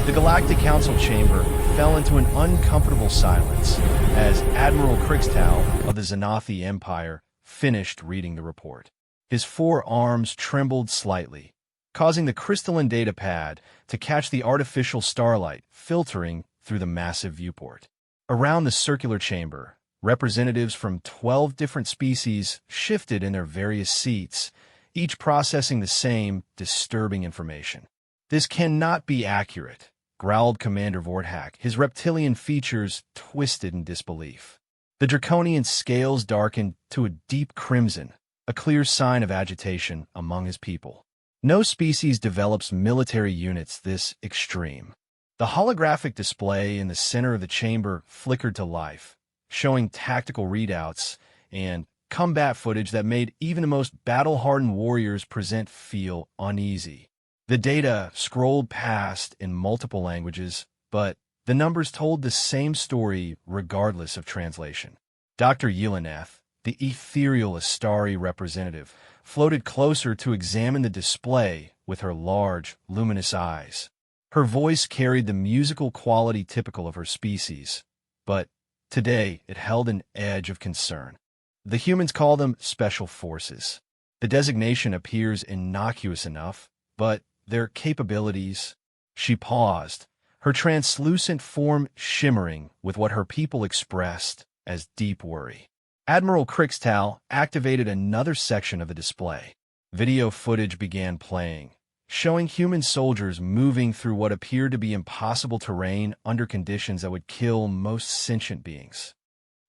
The Galactic Council chamber fell into an uncomfortable silence as Admiral Krixtau of the Xanathi Empire finished reading the report. His forearms trembled slightly, causing the crystalline data pad to catch the artificial starlight filtering through the massive viewport. Around the circular chamber, representatives from 12 different species shifted in their various seats, each processing the same disturbing information. "This cannot be accurate," growled Commander Vorthak, his reptilian features twisted in disbelief. The draconian scales darkened to a deep crimson, a clear sign of agitation among his people. No species develops military units this extreme. The holographic display in the center of the chamber flickered to life, showing tactical readouts and combat footage that made even the most battle-hardened warriors present feel uneasy. The data scrolled past in multiple languages, but the numbers told the same story regardless of translation. Dr. Yeleneth, the ethereal Astari representative, floated closer to examine the display with her large, luminous eyes. Her voice carried the musical quality typical of her species, but today it held an edge of concern. The humans call them Special Forces. The designation appears innocuous enough, but their capabilities... She paused, her translucent form shimmering with what her people expressed as deep worry. Admiral Krixtau activated another section of the display. Video footage began playing, showing human soldiers moving through what appeared to be impossible terrain under conditions that would kill most sentient beings.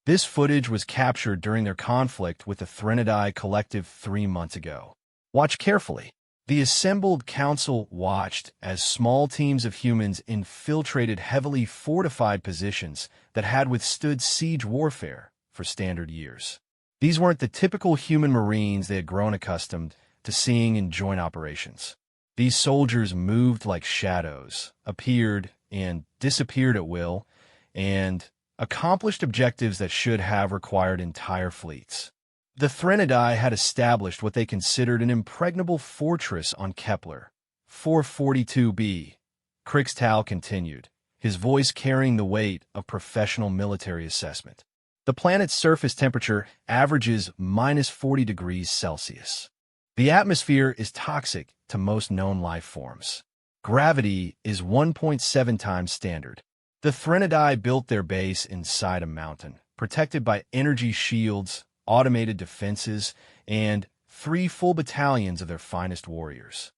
This footage was captured during their conflict with the Threnodai Collective 3 months ago. Watch carefully. The assembled council watched as small teams of humans infiltrated heavily fortified positions that had withstood siege warfare for standard years. These weren't the typical human marines they had grown accustomed to seeing in joint operations. These soldiers moved like shadows, appeared and disappeared at will, and accomplished objectives that should have required entire fleets. The Threnodai had established what they considered an impregnable fortress on Kepler 442b. Krixtau continued, his voice carrying the weight of professional military assessment. The planet's surface temperature averages minus 40 degrees Celsius. The atmosphere is toxic to most known life forms. Gravity is 1.7 times standard. The Threnodai built their base inside a mountain, protected by energy shields, automated defenses, and 3 full battalions of their finest warriors.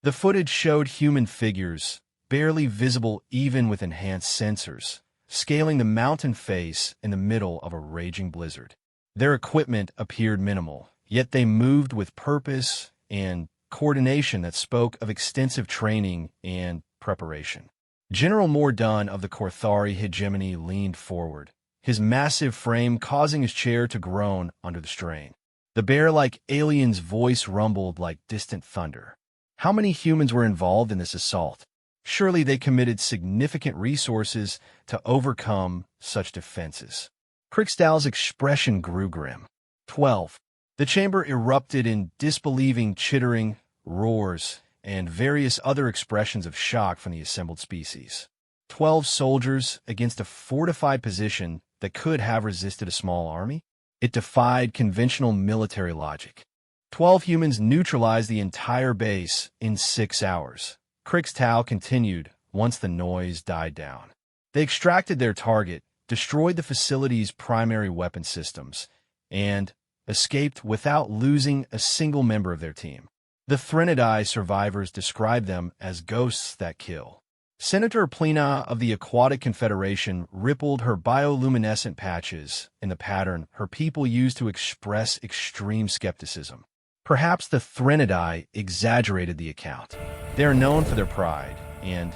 The footage showed human figures, barely visible even with enhanced sensors, scaling the mountain face in the middle of a raging blizzard. Their equipment appeared minimal, yet they moved with purpose and coordination that spoke of extensive training and preparation. General Mordun of the Korthari hegemony leaned forward, his massive frame causing his chair to groan under the strain. The bear-like alien's voice rumbled like distant thunder. How many humans were involved in this assault? Surely they committed significant resources to overcome such defenses. Krixtau's expression grew grim. 12. The chamber erupted in disbelieving chittering, roars, and various other expressions of shock from the assembled species. 12 soldiers against a fortified position that could have resisted a small army? It defied conventional military logic. 12 humans neutralized the entire base in 6 hours. Krixtau continued once the noise died down. They extracted their target, destroyed the facility's primary weapon systems, and escaped without losing a single member of their team. The Threnodai survivors described them as ghosts that kill. Senator Plina of the Aquatic Confederation rippled her bioluminescent patches in the pattern her people used to express extreme skepticism. Perhaps the Threnodai exaggerated the account. They are known for their pride and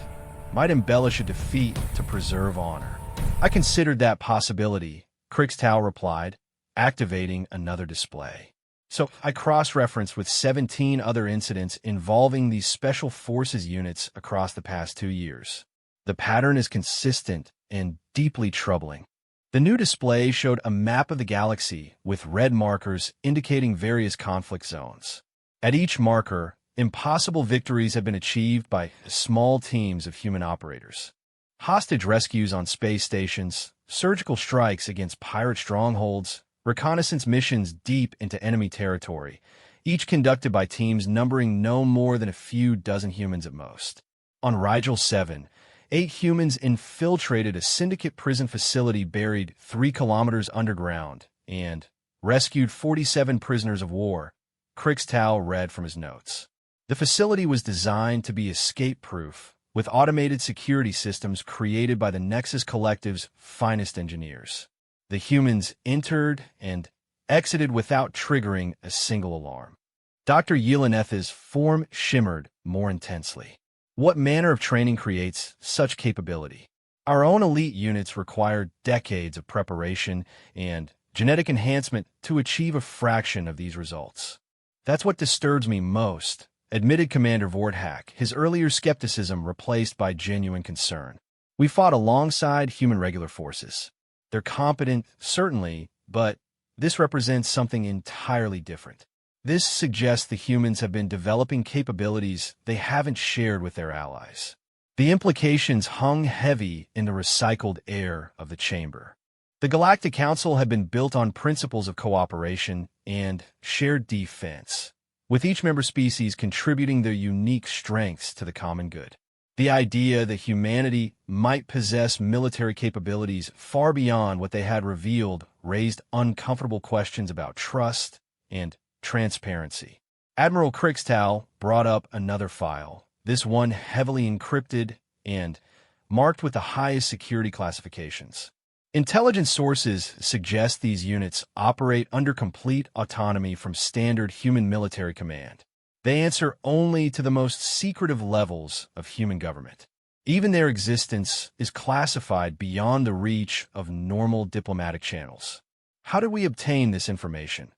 might embellish a defeat to preserve honor. I considered that possibility, Krixtau replied, activating another display. So I cross-referenced with 17 other incidents involving these special forces units across the past 2 years. The pattern is consistent and deeply troubling. The new display showed a map of the galaxy with red markers indicating various conflict zones. At each marker, impossible victories have been achieved by small teams of human operators. Hostage rescues on space stations, surgical strikes against pirate strongholds, reconnaissance missions deep into enemy territory, each conducted by teams numbering no more than a few dozen humans at most. On Rigel 7, 8 humans infiltrated a syndicate prison facility buried 3 kilometers underground and rescued 47 prisoners of war, Krixtau read from his notes. The facility was designed to be escape-proof, with automated security systems created by the Nexus Collective's finest engineers. The humans entered and exited without triggering a single alarm. Dr. Yeleneth's form shimmered more intensely. What manner of training creates such capability? Our own elite units require decades of preparation and genetic enhancement to achieve a fraction of these results. That's what disturbs me most, admitted Commander Vorthak, his earlier skepticism replaced by genuine concern. We fought alongside human regular forces. They're competent, certainly, but this represents something entirely different. This suggests the humans have been developing capabilities they haven't shared with their allies. The implications hung heavy in the recycled air of the chamber. The Galactic Council had been built on principles of cooperation and shared defense, with each member species contributing their unique strengths to the common good. The idea that humanity might possess military capabilities far beyond what they had revealed raised uncomfortable questions about trust and transparency. Admiral Krixtau brought up another file, this one heavily encrypted and marked with the highest security classifications. Intelligence sources suggest these units operate under complete autonomy from standard human military command. They answer only to the most secretive levels of human government. Even their existence is classified beyond the reach of normal diplomatic channels. How did we obtain this information?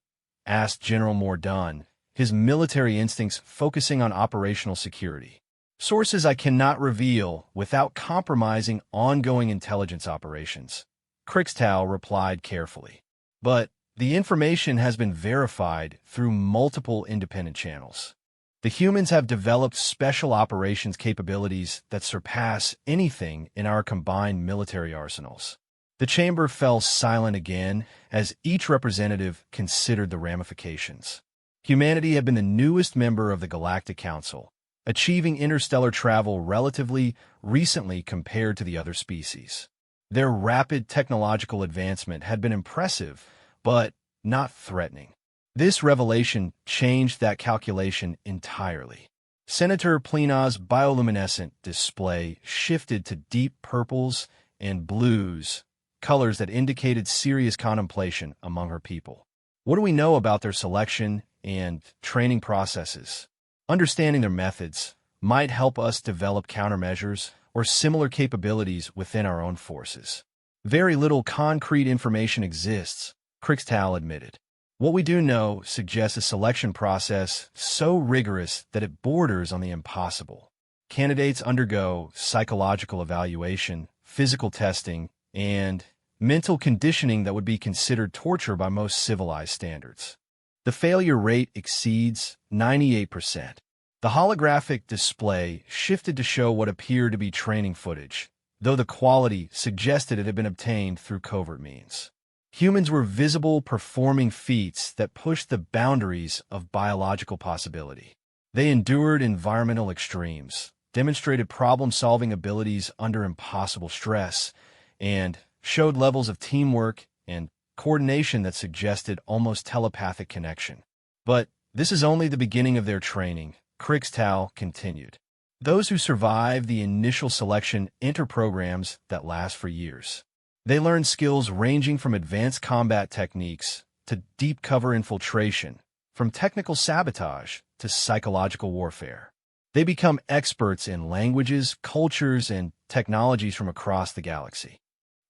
Asked General Mordaunt, his military instincts focusing on operational security. Sources I cannot reveal without compromising ongoing intelligence operations, Krixtau replied carefully. But the information has been verified through multiple independent channels. The humans have developed special operations capabilities that surpass anything in our combined military arsenals. The chamber fell silent again as each representative considered the ramifications. Humanity had been the newest member of the Galactic Council, achieving interstellar travel relatively recently compared to the other species. Their rapid technological advancement had been impressive, but not threatening. This revelation changed that calculation entirely. Senator Plina's bioluminescent display shifted to deep purples and blues, colors that indicated serious contemplation among her people. What do we know about their selection and training processes? Understanding their methods might help us develop countermeasures or similar capabilities within our own forces. Very little concrete information exists, Krixtau admitted. What we do know suggests a selection process so rigorous that it borders on the impossible. Candidates undergo psychological evaluation, physical testing, and mental conditioning that would be considered torture by most civilized standards. The failure rate exceeds 98%. The holographic display shifted to show what appeared to be training footage, though the quality suggested it had been obtained through covert means. Humans were visible performing feats that pushed the boundaries of biological possibility. They endured environmental extremes, demonstrated problem-solving abilities under impossible stress, and showed levels of teamwork and coordination that suggested almost telepathic connection. But this is only the beginning of their training, Krixtau continued. Those who survive the initial selection enter programs that last for years. They learn skills ranging from advanced combat techniques to deep cover infiltration, from technical sabotage to psychological warfare. They become experts in languages, cultures, and technologies from across the galaxy.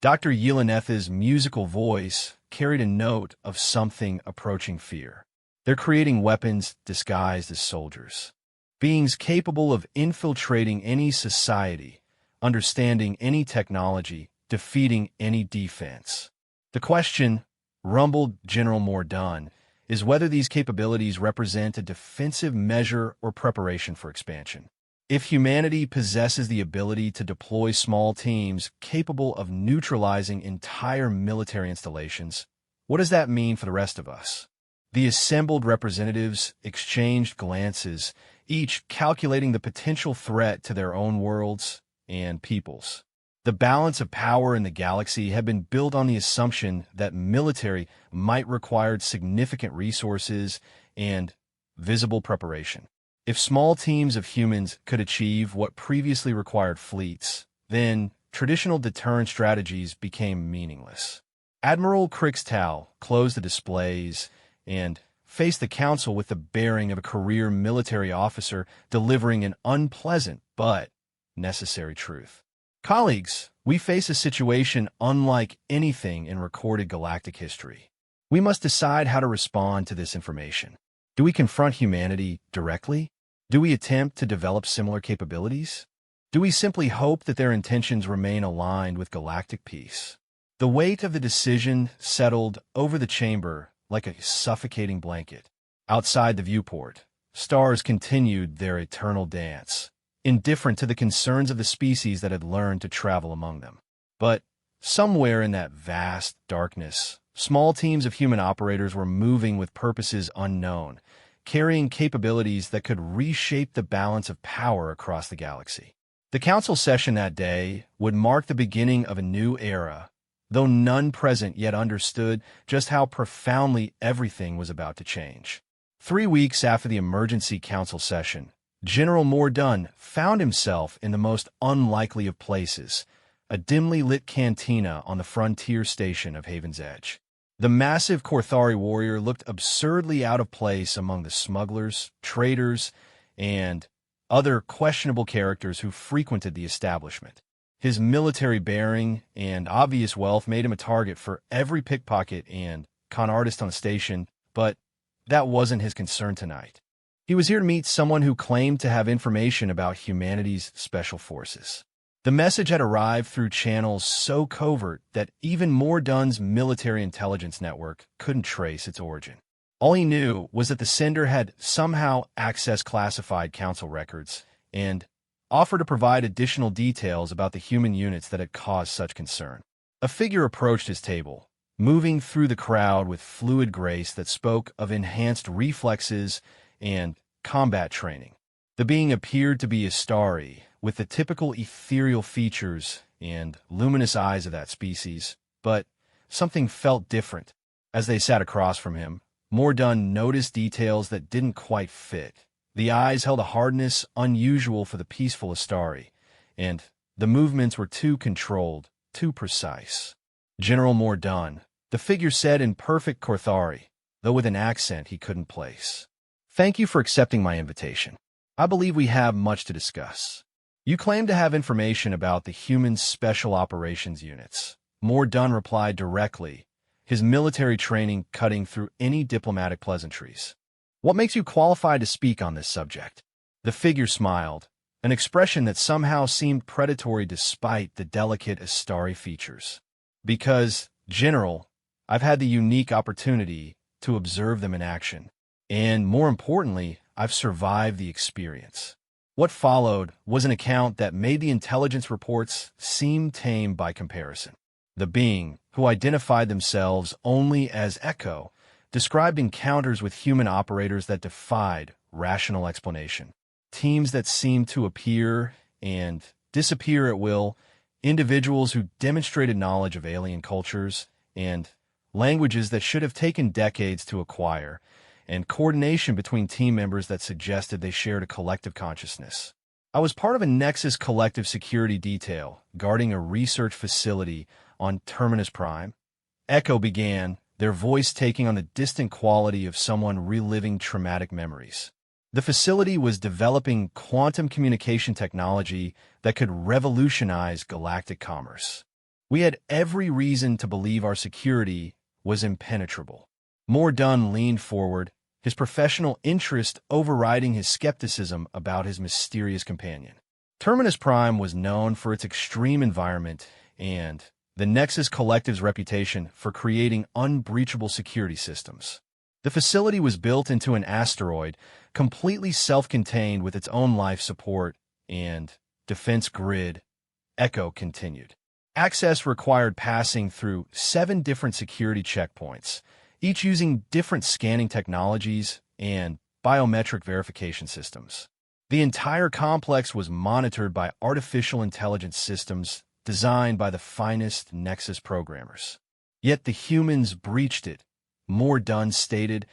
Dr. Yeleneth's musical voice carried a note of something approaching fear. They're creating weapons disguised as soldiers. Beings capable of infiltrating any society, understanding any technology, defeating any defense. The question, rumbled General Mordaunt, is whether these capabilities represent a defensive measure or preparation for expansion. If humanity possesses the ability to deploy small teams capable of neutralizing entire military installations, what does that mean for the rest of us? The assembled representatives exchanged glances, each calculating the potential threat to their own worlds and peoples. The balance of power in the galaxy had been built on the assumption that military might require significant resources and visible preparation. If small teams of humans could achieve what previously required fleets, then traditional deterrent strategies became meaningless. Admiral Krixtal closed the displays and faced the council with the bearing of a career military officer delivering an unpleasant but necessary truth. Colleagues, we face a situation unlike anything in recorded galactic history. We must decide how to respond to this information. Do we confront humanity directly? Do we attempt to develop similar capabilities? Do we simply hope that their intentions remain aligned with galactic peace? The weight of the decision settled over the chamber like a suffocating blanket. Outside the viewport, stars continued their eternal dance, indifferent to the concerns of the species that had learned to travel among them. But somewhere in that vast darkness, small teams of human operators were moving with purposes unknown, carrying capabilities that could reshape the balance of power across the galaxy. The council session that day would mark the beginning of a new era, though none present yet understood just how profoundly everything was about to change. 3 weeks after the emergency council session, General Mordun found himself in the most unlikely of places, a dimly lit cantina on the frontier station of Haven's Edge. The massive Korthari warrior looked absurdly out of place among the smugglers, traders, and other questionable characters who frequented the establishment. His military bearing and obvious wealth made him a target for every pickpocket and con artist on the station, but that wasn't his concern tonight. He was here to meet someone who claimed to have information about humanity's special forces. The message had arrived through channels so covert that even Mordun's military intelligence network couldn't trace its origin. All he knew was that the sender had somehow accessed classified council records and offered to provide additional details about the human units that had caused such concern. A figure approached his table, moving through the crowd with fluid grace that spoke of enhanced reflexes and combat training. The being appeared to be Astari, with the typical ethereal features and luminous eyes of that species, but something felt different. As they sat across from him, Mordun noticed details that didn't quite fit. The eyes held a hardness unusual for the peaceful Astari, and the movements were too controlled, too precise. General Mordun, the figure said in perfect Korthari, though with an accent he couldn't place. Thank you for accepting my invitation. I believe we have much to discuss. You claim to have information about the human special operations units. Mordun replied directly, his military training cutting through any diplomatic pleasantries. What makes you qualified to speak on this subject? The figure smiled, an expression that somehow seemed predatory despite the delicate Astari features. Because, General, I've had the unique opportunity to observe them in action. And more importantly, I've survived the experience. What followed was an account that made the intelligence reports seem tame by comparison. The being, who identified themselves only as Echo, described encounters with human operators that defied rational explanation. Teams that seemed to appear and disappear at will, individuals who demonstrated knowledge of alien cultures and languages that should have taken decades to acquire, and coordination between team members that suggested they shared a collective consciousness. I was part of a Nexus collective security detail guarding a research facility on Terminus Prime. Echo began, their voice taking on the distant quality of someone reliving traumatic memories. The facility was developing quantum communication technology that could revolutionize galactic commerce. We had every reason to believe our security was impenetrable. Mordun leaned forward, his professional interest overriding his skepticism about his mysterious companion. Terminus Prime was known for its extreme environment and the Nexus Collective's reputation for creating unbreachable security systems. The facility was built into an asteroid, completely self-contained with its own life support and defense grid, Echo continued. Access required passing through 7 different security checkpoints, each using different scanning technologies and biometric verification systems. The entire complex was monitored by artificial intelligence systems designed by the finest Nexus programmers. Yet the humans breached it, More Dunn stated,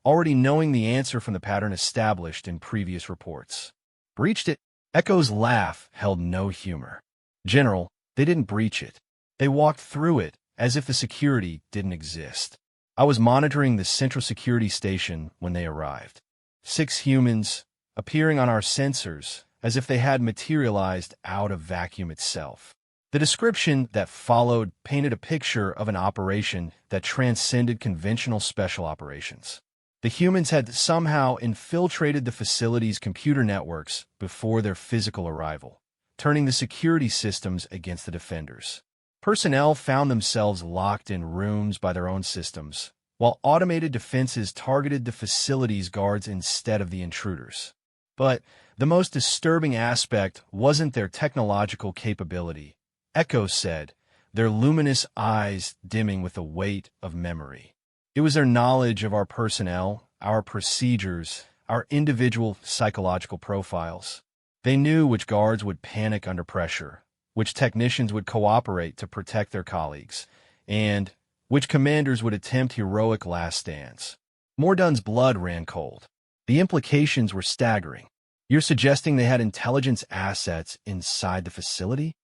already knowing the answer from the pattern established in previous reports. Breached it? Echo's laugh held no humor. General, they didn't breach it. They walked through it as if the security didn't exist. I was monitoring the central security station when they arrived. 6 humans appearing on our sensors as if they had materialized out of vacuum itself. The description that followed painted a picture of an operation that transcended conventional special operations. The humans had somehow infiltrated the facility's computer networks before their physical arrival, turning the security systems against the defenders. Personnel found themselves locked in rooms by their own systems, while automated defenses targeted the facility's guards instead of the intruders. But the most disturbing aspect wasn't their technological capability, Echo said, their luminous eyes dimming with the weight of memory. It was their knowledge of our personnel, our procedures, our individual psychological profiles. They knew which guards would panic under pressure, which technicians would cooperate to protect their colleagues, and which commanders would attempt heroic last stands. Mordunn's blood ran cold. The implications were staggering. You're suggesting they had intelligence assets inside the facility?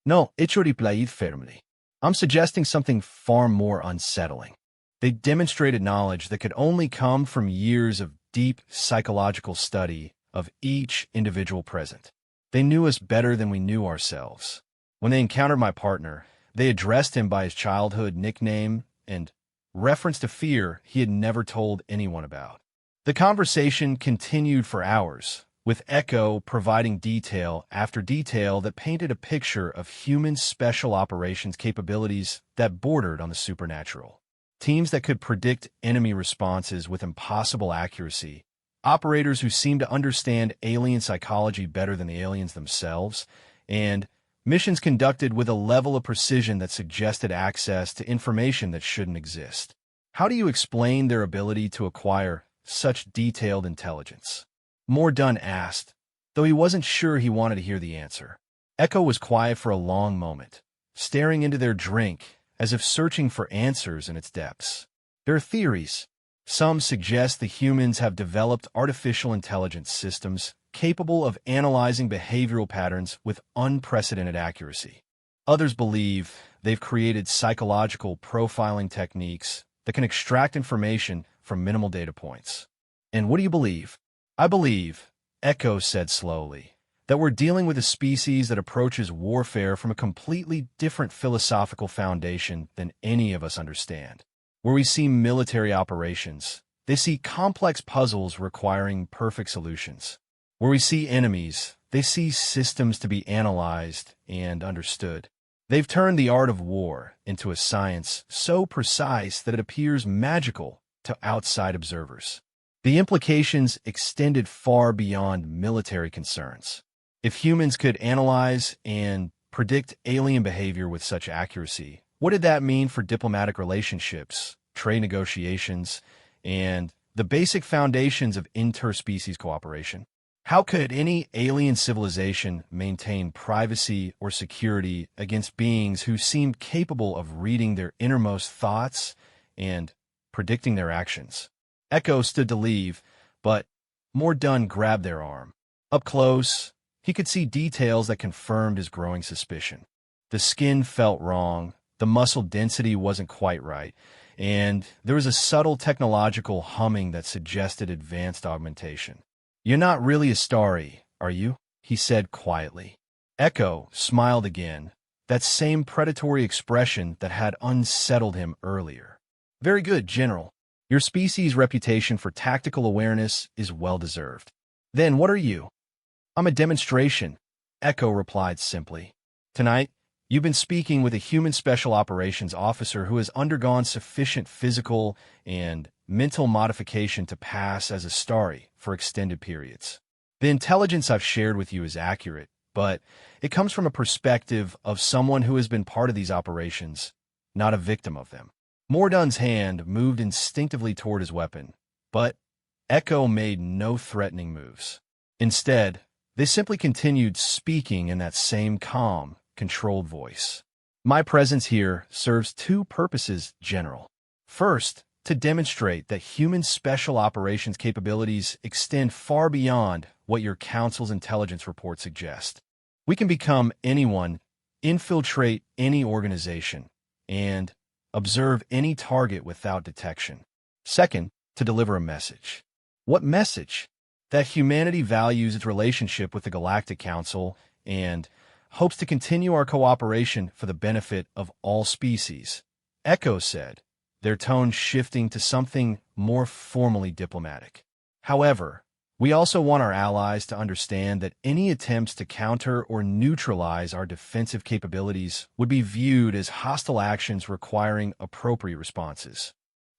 No, hecho replied firmly. I'm suggesting something far more unsettling. They demonstrated knowledge that could only come from years of deep psychological study of each individual present. They knew us better than we knew ourselves. When they encountered my partner, they addressed him by his childhood nickname and referenced a fear he had never told anyone about. The conversation continued for hours, with Echo providing detail after detail that painted a picture of human special operations capabilities that bordered on the supernatural. Teams that could predict enemy responses with impossible accuracy, operators who seemed to understand alien psychology better than the aliens themselves, and missions conducted with a level of precision that suggested access to information that shouldn't exist. How do you explain their ability to acquire such detailed intelligence? Mordunn asked, though he wasn't sure he wanted to hear the answer. Echo was quiet for a long moment, staring into their drink as if searching for answers in its depths. There are theories. Some suggest the humans have developed artificial intelligence systems capable of analyzing behavioral patterns with unprecedented accuracy. Others believe they've created psychological profiling techniques that can extract information from minimal data points. And what do you believe? I believe, Echo said slowly, that we're dealing with a species that approaches warfare from a completely different philosophical foundation than any of us understand. Where we see military operations, they see complex puzzles requiring perfect solutions. Where we see enemies, they see systems to be analyzed and understood. They've turned the art of war into a science so precise that it appears magical to outside observers. The implications extended far beyond military concerns. If humans could analyze and predict alien behavior with such accuracy, what did that mean for diplomatic relationships, trade negotiations, and the basic foundations of interspecies cooperation? How could any alien civilization maintain privacy or security against beings who seemed capable of reading their innermost thoughts and predicting their actions? Echo stood to leave, but Mordunnn grabbed their arm. Up close, he could see details that confirmed his growing suspicion. The skin felt wrong, the muscle density wasn't quite right, and there was a subtle technological humming that suggested advanced augmentation. You're not really a starry, are you? He said quietly. Echo smiled again, that same predatory expression that had unsettled him earlier. Very good, General. Your species' reputation for tactical awareness is well-deserved. Then what are you? I'm a demonstration, Echo replied simply. Tonight, you've been speaking with a human special operations officer who has undergone sufficient physical and mental modification to pass as a starry for extended periods. The intelligence I've shared with you is accurate, but it comes from a perspective of someone who has been part of these operations, not a victim of them. Mordun's hand moved instinctively toward his weapon, but Echo made no threatening moves. Instead, they simply continued speaking in that same calm, controlled voice. My presence here serves two purposes, General. First, to demonstrate that human special operations capabilities extend far beyond what your Council's intelligence report suggests. We can become anyone, infiltrate any organization, and observe any target without detection. Second, to deliver a message. What message? That humanity values its relationship with the Galactic Council and hopes to continue our cooperation for the benefit of all species, Echo said, their tone shifting to something more formally diplomatic. However, we also want our allies to understand that any attempts to counter or neutralize our defensive capabilities would be viewed as hostile actions requiring appropriate responses.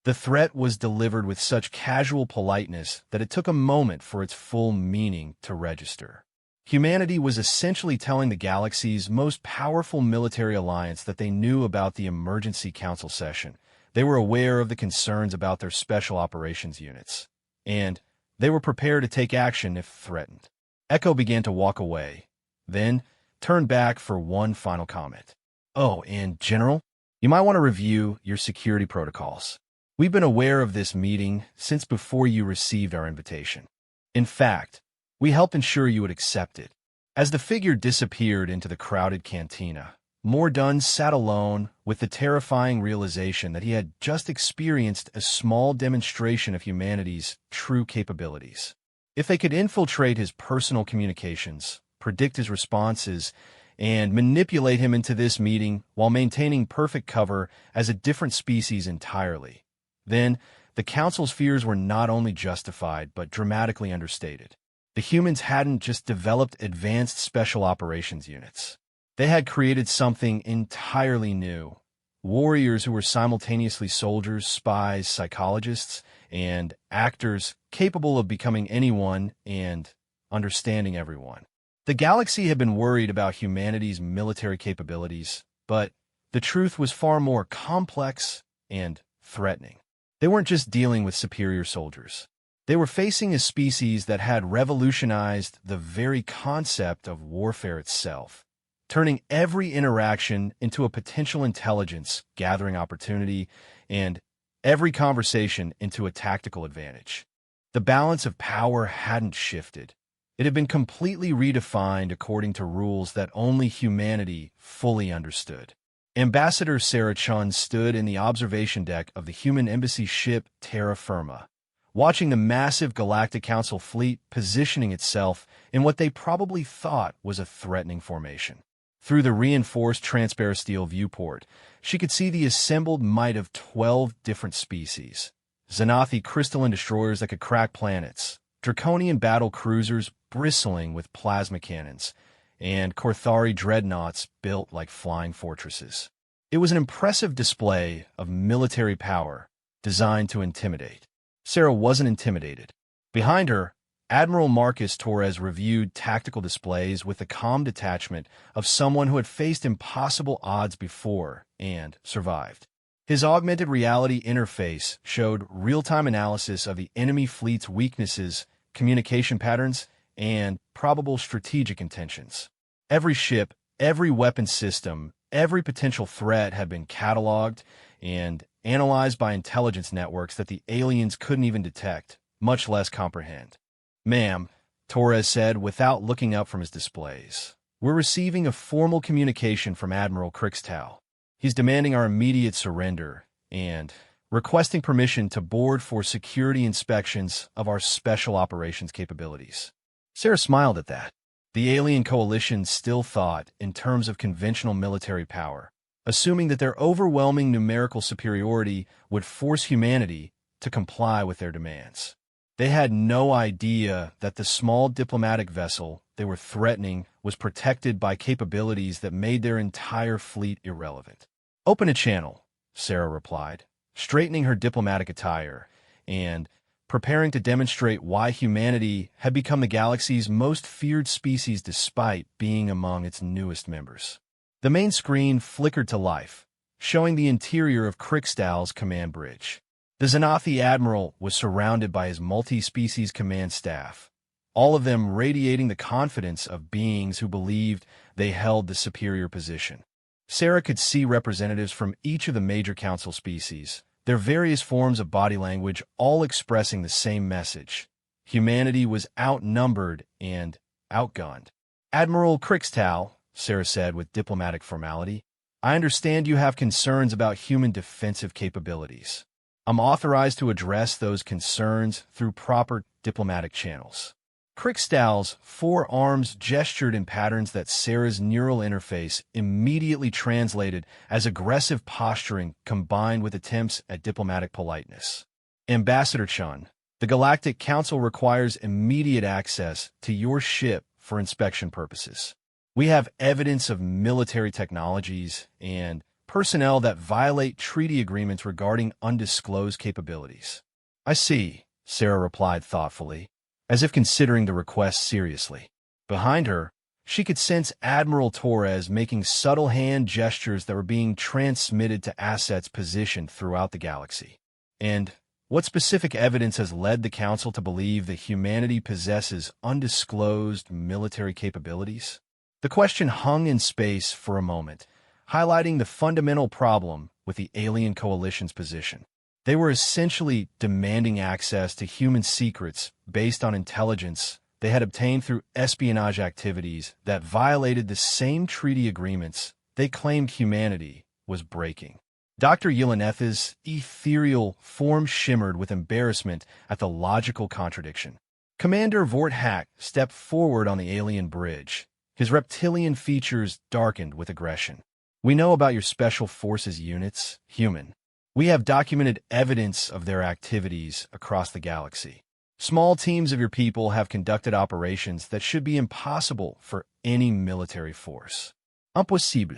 The threat was delivered with such casual politeness that it took a moment for its full meaning to register. Humanity was essentially telling the galaxy's most powerful military alliance that they knew about the Emergency Council session. They were aware of the concerns about their special operations units, and they were prepared to take action if threatened. Echo began to walk away, then turned back for one final comment. Oh, and General, you might want to review your security protocols. We've been aware of this meeting since before you received our invitation. In fact, we helped ensure you would accept it. As the figure disappeared into the crowded cantina, Mordun sat alone with the terrifying realization that he had just experienced a small demonstration of humanity's true capabilities. If they could infiltrate his personal communications, predict his responses, and manipulate him into this meeting while maintaining perfect cover as a different species entirely, then the Council's fears were not only justified but dramatically understated. The humans hadn't just developed advanced special operations units. They had created something entirely new. Warriors who were simultaneously soldiers, spies, psychologists, and actors capable of becoming anyone and understanding everyone. The galaxy had been worried about humanity's military capabilities, but the truth was far more complex and threatening. They weren't just dealing with superior soldiers. They were facing a species that had revolutionized the very concept of warfare itself, turning every interaction into a potential intelligence-gathering opportunity and every conversation into a tactical advantage. The balance of power hadn't shifted. It had been completely redefined according to rules that only humanity fully understood. Ambassador Sarah Chun stood in the observation deck of the human embassy ship Terra Firma, watching the massive Galactic Council fleet positioning itself in what they probably thought was a threatening formation. Through the reinforced transparent steel viewport, she could see the assembled might of 12 different species. Xanathi crystalline destroyers that could crack planets, Draconian battle cruisers bristling with plasma cannons, and Korthari dreadnoughts built like flying fortresses. It was an impressive display of military power designed to intimidate. Sarah wasn't intimidated. Behind her, Admiral Marcus Torres reviewed tactical displays with the calm detachment of someone who had faced impossible odds before and survived. His augmented reality interface showed real-time analysis of the enemy fleet's weaknesses, communication patterns, and probable strategic intentions. Every ship, every weapon system, every potential threat had been cataloged and analyzed by intelligence networks that the aliens couldn't even detect, much less comprehend. "Ma'am," Torres said without looking up from his displays, "we're receiving a formal communication from Admiral Crixtal. He's demanding our immediate surrender and requesting permission to board for security inspections of our special operations capabilities." Sarah smiled at that. The alien coalition still thought in terms of conventional military power, assuming that their overwhelming numerical superiority would force humanity to comply with their demands. They had no idea that the small diplomatic vessel they were threatening was protected by capabilities that made their entire fleet irrelevant. "Open a channel," Sarah replied, straightening her diplomatic attire and preparing to demonstrate why humanity had become the galaxy's most feared species despite being among its newest members. The main screen flickered to life, showing the interior of Krixtal's command bridge. The Xanathi Admiral was surrounded by his multi-species command staff, all of them radiating the confidence of beings who believed they held the superior position. Sarah could see representatives from each of the major council species, their various forms of body language all expressing the same message. Humanity was outnumbered and outgunned. "Admiral Krixtal," Sarah said with diplomatic formality, "I understand you have concerns about human defensive capabilities. I'm authorized to address those concerns through proper diplomatic channels." Krixtal's forearms gestured in patterns that Sarah's neural interface immediately translated as aggressive posturing combined with attempts at diplomatic politeness. "Ambassador Chun, the Galactic Council requires immediate access to your ship for inspection purposes. We have evidence of military technologies and personnel that violate treaty agreements regarding undisclosed capabilities." "I see," Sarah replied thoughtfully, as if considering the request seriously. Behind her, she could sense Admiral Torres making subtle hand gestures that were being transmitted to assets positioned throughout the galaxy. "And what specific evidence has led the Council to believe that humanity possesses undisclosed military capabilities?" The question hung in space for a moment, highlighting the fundamental problem with the alien coalition's position. They were essentially demanding access to human secrets based on intelligence they had obtained through espionage activities that violated the same treaty agreements they claimed humanity was breaking. Dr. Yeleneth's ethereal form shimmered with embarrassment at the logical contradiction. Commander Vorthak stepped forward on the alien bridge, his reptilian features darkened with aggression. "We know about your special forces units, human. We have documented evidence of their activities across the galaxy. Small teams of your people have conducted operations that should be impossible for any military force." "Impossible."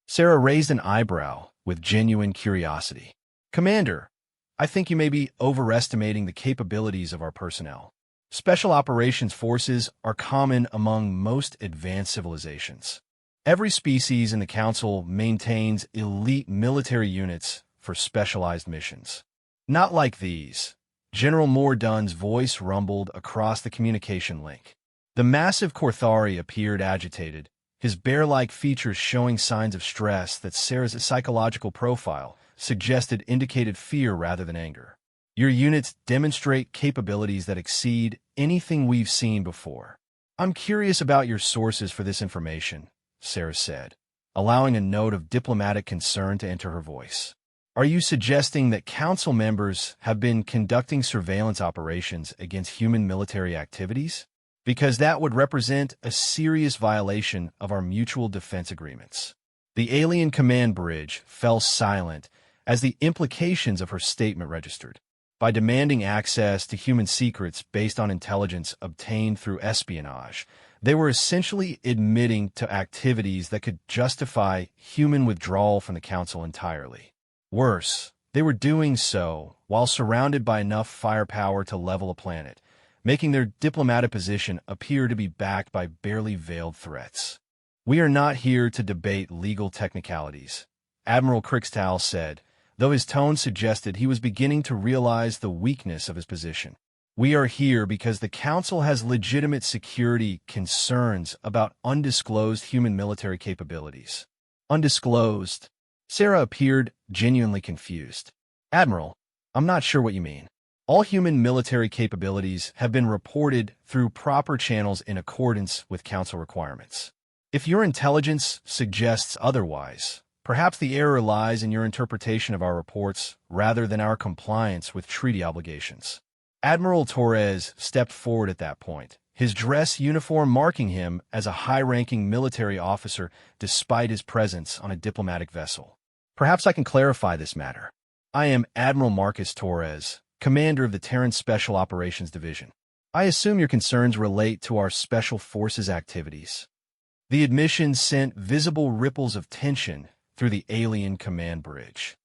Sarah raised an eyebrow with genuine curiosity. "Commander, I think you may be overestimating the capabilities of our personnel. Special operations forces are common among most advanced civilizations. Every species in the Council maintains elite military units for specialized missions. Not like these." General Mordunn's voice rumbled across the communication link. The massive Korthari appeared agitated, his bear-like features showing signs of stress that Sarah's psychological profile suggested indicated fear rather than anger. "Your units demonstrate capabilities that exceed anything we've seen before. I'm curious about your sources for this information," Sarah said, allowing a note of diplomatic concern to enter her voice. "Are you suggesting that Council members have been conducting surveillance operations against human military activities? Because that would represent a serious violation of our mutual defense agreements." The alien command bridge fell silent as the implications of her statement registered. By demanding access to human secrets based on intelligence obtained through espionage, they were essentially admitting to activities that could justify human withdrawal from the Council entirely. Worse, they were doing so while surrounded by enough firepower to level a planet, making their diplomatic position appear to be backed by barely veiled threats. "We are not here to debate legal technicalities," Admiral Krixtal said, though his tone suggested he was beginning to realize the weakness of his position. "We are here because the Council has legitimate security concerns about undisclosed human military capabilities." "Undisclosed?" Sarah appeared genuinely confused. "Admiral, I'm not sure what you mean. All human military capabilities have been reported through proper channels in accordance with Council requirements. If your intelligence suggests otherwise, perhaps the error lies in your interpretation of our reports rather than our compliance with treaty obligations." Admiral Torres stepped forward at that point, his dress uniform marking him as a high-ranking military officer despite his presence on a diplomatic vessel. "Perhaps I can clarify this matter. I am Admiral Marcus Torres, commander of the Terran Special Operations Division. I assume your concerns relate to our Special Forces activities." The admission sent visible ripples of tension through the alien command bridge.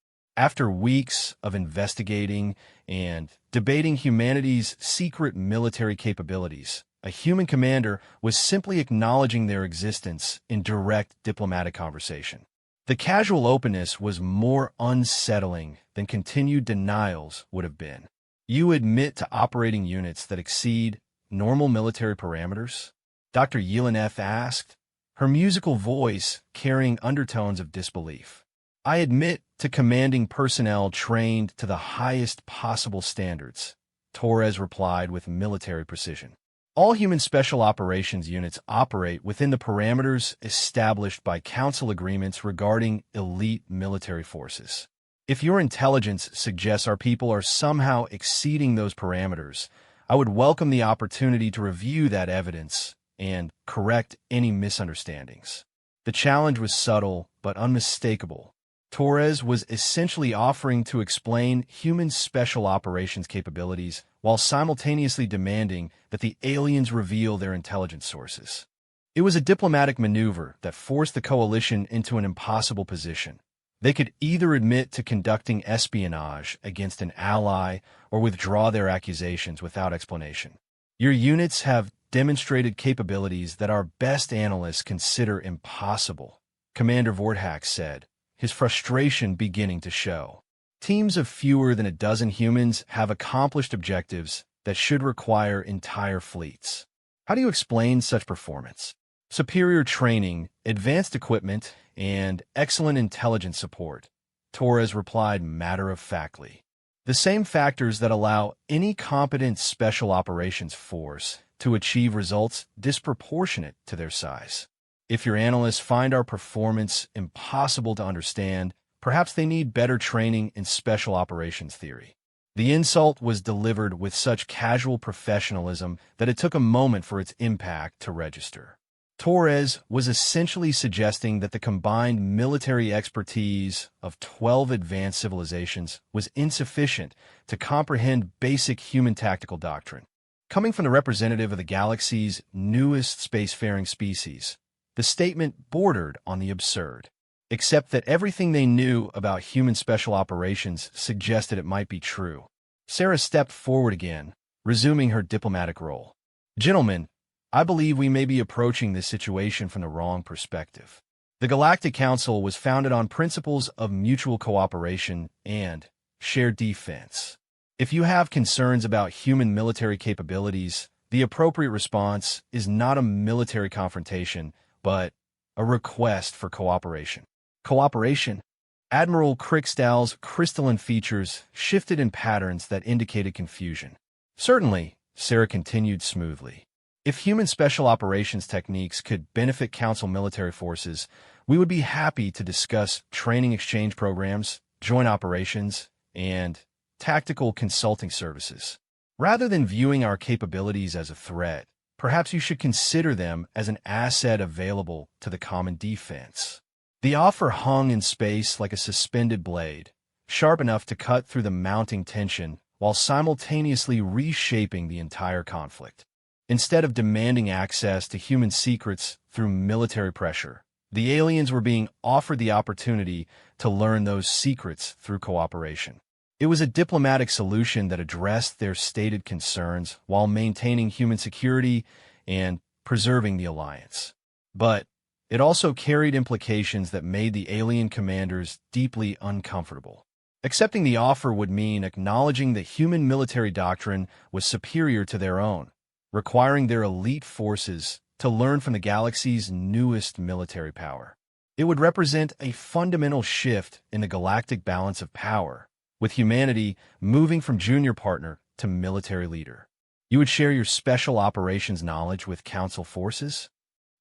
After weeks of investigating and debating humanity's secret military capabilities, a human commander was simply acknowledging their existence in direct diplomatic conversation. The casual openness was more unsettling than continued denials would have been. You admit to operating units that exceed normal military parameters? Dr. Yelenev asked, her musical voice carrying undertones of disbelief. I admit to commanding personnel trained to the highest possible standards, Torres replied with military precision. All human special operations units operate within the parameters established by Council agreements regarding elite military forces. If your intelligence suggests our people are somehow exceeding those parameters, I would welcome the opportunity to review that evidence and correct any misunderstandings. The challenge was subtle but unmistakable. Torres was essentially offering to explain human special operations capabilities while simultaneously demanding that the aliens reveal their intelligence sources. It was a diplomatic maneuver that forced the coalition into an impossible position. They could either admit to conducting espionage against an ally or withdraw their accusations without explanation. Your units have demonstrated capabilities that our best analysts consider impossible, Commander Vorthak said, his frustration beginning to show. Teams of fewer than a dozen humans have accomplished objectives that should require entire fleets. How do you explain such performance? Superior training, advanced equipment, and excellent intelligence support, Torres replied matter-of-factly. The same factors that allow any competent special operations force to achieve results disproportionate to their size. If your analysts find our performance impossible to understand, perhaps they need better training in special operations theory. The insult was delivered with such casual professionalism that it took a moment for its impact to register. Torres was essentially suggesting that the combined military expertise of 12 advanced civilizations was insufficient to comprehend basic human tactical doctrine. Coming from the representative of the galaxy's newest spacefaring species, the statement bordered on the absurd, except that everything they knew about human special operations suggested it might be true. Sarah stepped forward again, resuming her diplomatic role. Gentlemen, I believe we may be approaching this situation from the wrong perspective. The Galactic Council was founded on principles of mutual cooperation and shared defense. If you have concerns about human military capabilities, the appropriate response is not a military confrontation, but a request for cooperation. Cooperation? Admiral Krickstall's crystalline features shifted in patterns that indicated confusion. Certainly, Sarah continued smoothly. If human special operations techniques could benefit Council military forces, we would be happy to discuss training exchange programs, joint operations, and tactical consulting services. Rather than viewing our capabilities as a threat, perhaps you should consider them as an asset available to the common defense. The offer hung in space like a suspended blade, sharp enough to cut through the mounting tension while simultaneously reshaping the entire conflict. Instead of demanding access to human secrets through military pressure, the aliens were being offered the opportunity to learn those secrets through cooperation. It was a diplomatic solution that addressed their stated concerns while maintaining human security and preserving the alliance. But it also carried implications that made the alien commanders deeply uncomfortable. Accepting the offer would mean acknowledging that human military doctrine was superior to their own, requiring their elite forces to learn from the galaxy's newest military power. It would represent a fundamental shift in the galactic balance of power, with humanity moving from junior partner to military leader. You would share your special operations knowledge with Council forces?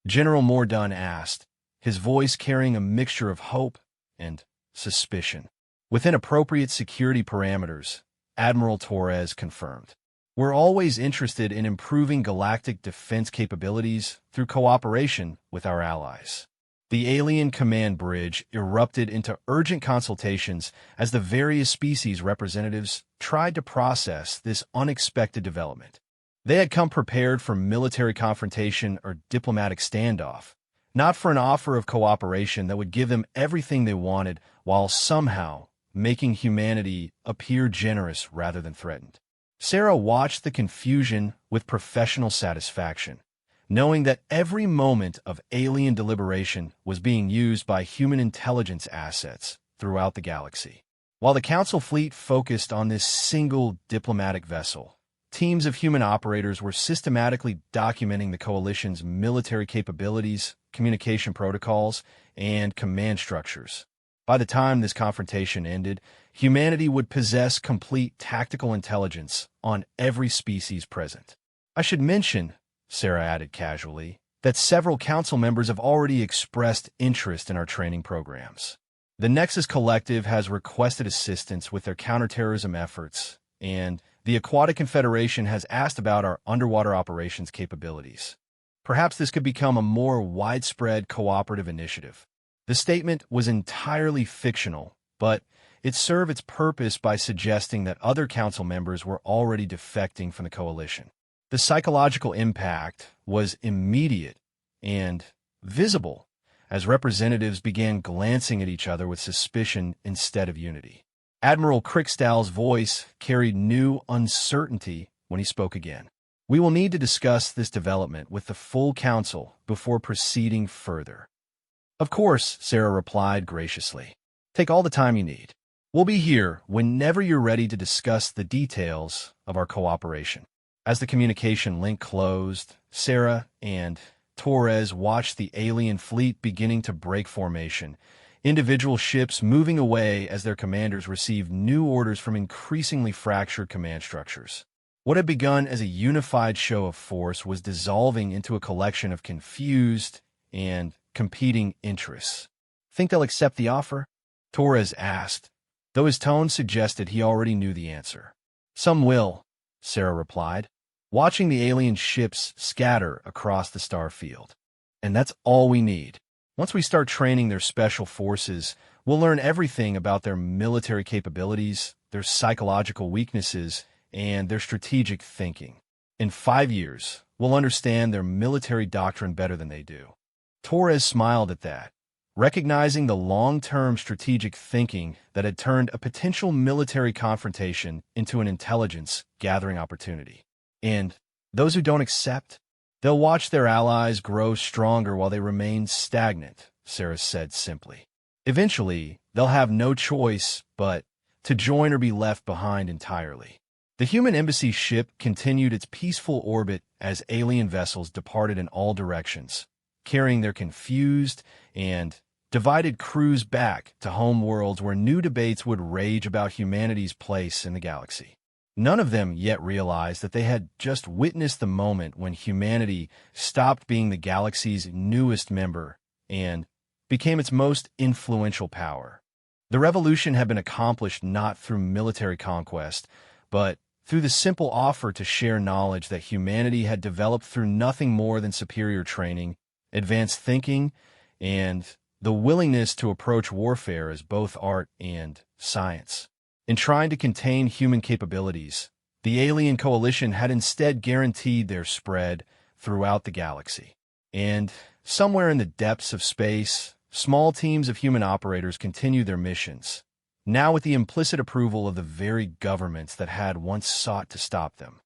General Mordun asked, his voice carrying a mixture of hope and suspicion. Within appropriate security parameters, Admiral Torres confirmed. We're always interested in improving galactic defense capabilities through cooperation with our allies. The alien command bridge erupted into urgent consultations as the various species representatives tried to process this unexpected development. They had come prepared for military confrontation or diplomatic standoff, not for an offer of cooperation that would give them everything they wanted while somehow making humanity appear generous rather than threatened. Sarah watched the confusion with professional satisfaction, knowing that every moment of alien deliberation was being used by human intelligence assets throughout the galaxy. While the Council fleet focused on this single diplomatic vessel, teams of human operators were systematically documenting the Coalition's military capabilities, communication protocols, and command structures. By the time this confrontation ended, humanity would possess complete tactical intelligence on every species present. I should mention, Sarah added casually, that several council members have already expressed interest in our training programs. The Nexus Collective has requested assistance with their counterterrorism efforts, and the Aquatic Confederation has asked about our underwater operations capabilities. Perhaps this could become a more widespread cooperative initiative. The statement was entirely fictional, but it served its purpose by suggesting that other council members were already defecting from the coalition. The psychological impact was immediate and visible as representatives began glancing at each other with suspicion instead of unity. Admiral Crickstall's voice carried new uncertainty when he spoke again. We will need to discuss this development with the full council before proceeding further. Of course, Sarah replied graciously. Take all the time you need. We'll be here whenever you're ready to discuss the details of our cooperation. As the communication link closed, Sarah and Torres watched the alien fleet beginning to break formation, individual ships moving away as their commanders received new orders from increasingly fractured command structures. What had begun as a unified show of force was dissolving into a collection of confused and competing interests. Think they'll accept the offer? Torres asked, though his tone suggested he already knew the answer. Some will, Sarah replied, watching the alien ships scatter across the star field. And that's all we need. Once we start training their special forces, we'll learn everything about their military capabilities, their psychological weaknesses, and their strategic thinking. In 5 years, we'll understand their military doctrine better than they do. Torres smiled at that, recognizing the long-term strategic thinking that had turned a potential military confrontation into an intelligence-gathering opportunity. And those who don't accept, they'll watch their allies grow stronger while they remain stagnant, Sarah said simply. Eventually, they'll have no choice but to join or be left behind entirely. The human embassy ship continued its peaceful orbit as alien vessels departed in all directions, carrying their confused and divided crews back to home worlds where new debates would rage about humanity's place in the galaxy. None of them yet realized that they had just witnessed the moment when humanity stopped being the galaxy's newest member and became its most influential power. The revolution had been accomplished not through military conquest, but through the simple offer to share knowledge that humanity had developed through nothing more than superior training, advanced thinking, and the willingness to approach warfare as both art and science. In trying to contain human capabilities, the alien coalition had instead guaranteed their spread throughout the galaxy. And somewhere in the depths of space, small teams of human operators continued their missions, now with the implicit approval of the very governments that had once sought to stop them.